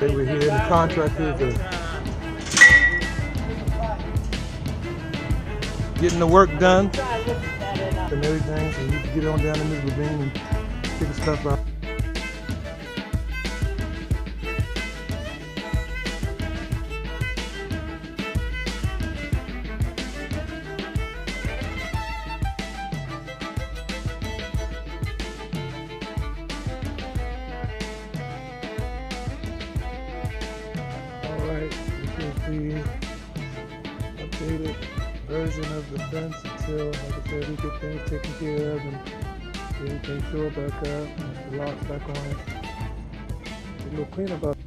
They were here, the contractors are getting the work done and everything, so you can get on down to Ms. Ravine and get the stuff out. Alright, this is the updated version of the fence until, like I said, we get things taken care of and everything shore back up, and the locks back on it. A little cleanup up.